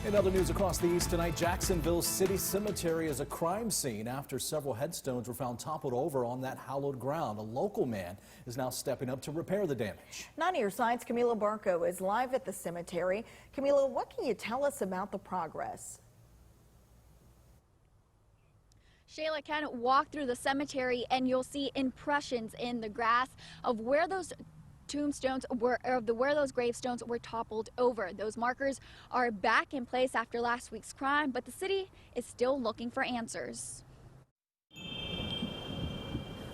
In other news across the east tonight, Jacksonville City Cemetery is a crime scene after several headstones were found toppled over on that hallowed ground. A local man is now stepping up to repair the damage. 9 News 9's Camila Barco is live at the cemetery. Camila, what can you tell us about the progress? Shayla can walk through the cemetery and you'll see impressions in the grass of where those tombstones were, where those gravestones were toppled over. Those markers are back in place after last week's crime, but the city is still looking for answers.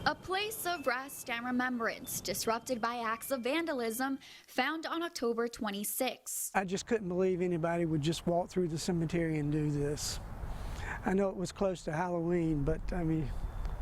A place of rest and remembrance disrupted by acts of vandalism found on October 26. I just couldn't believe anybody would just walk through the cemetery and do this. I know it was close to Halloween, but I mean,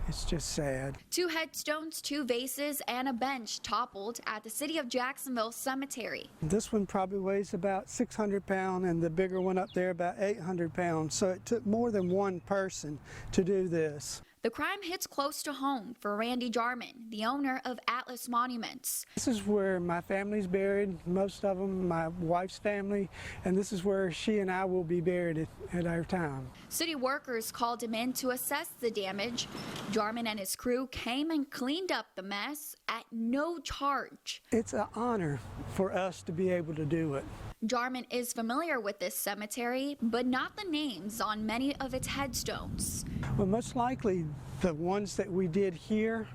it's just sad. 2 headstones, 2 vases, and a bench toppled at the City of Jacksonville Cemetery. This one probably weighs about 600 pounds and the bigger one up there about 800 pounds. So it took more than one person to do this. The crime hits close to home for Randy Jarman, the owner of Atlas Monuments. This is where my family's buried, most of them, my wife's family, and this is where she and I will be buried at our time. City workers called him in to assess the damage. Jarman and his crew came and cleaned up the mess at no charge. It's an honor for us to be able to do it. Jarman is familiar with this cemetery, but not the names on many of its headstones. Well, most likely the ones that we did here,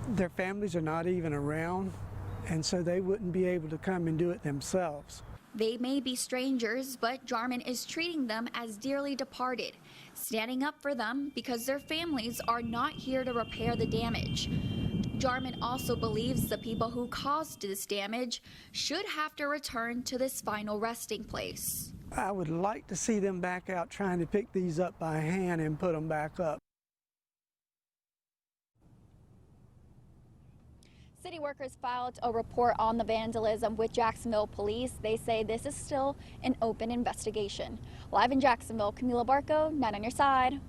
their families are not even around, and so they wouldn't be able to come and do it themselves. They may be strangers, but Jarman is treating them as dearly departed, standing up for them because their families are not here to repair the damage. Jarman also believes the people who caused this damage should have to return to this final resting place. I would like to see them back out trying to pick these up by hand and put them back up. City workers filed a report on the vandalism with Jacksonville police. They say this is still an open investigation. Live in Jacksonville, Camila Barco, 9 on your side.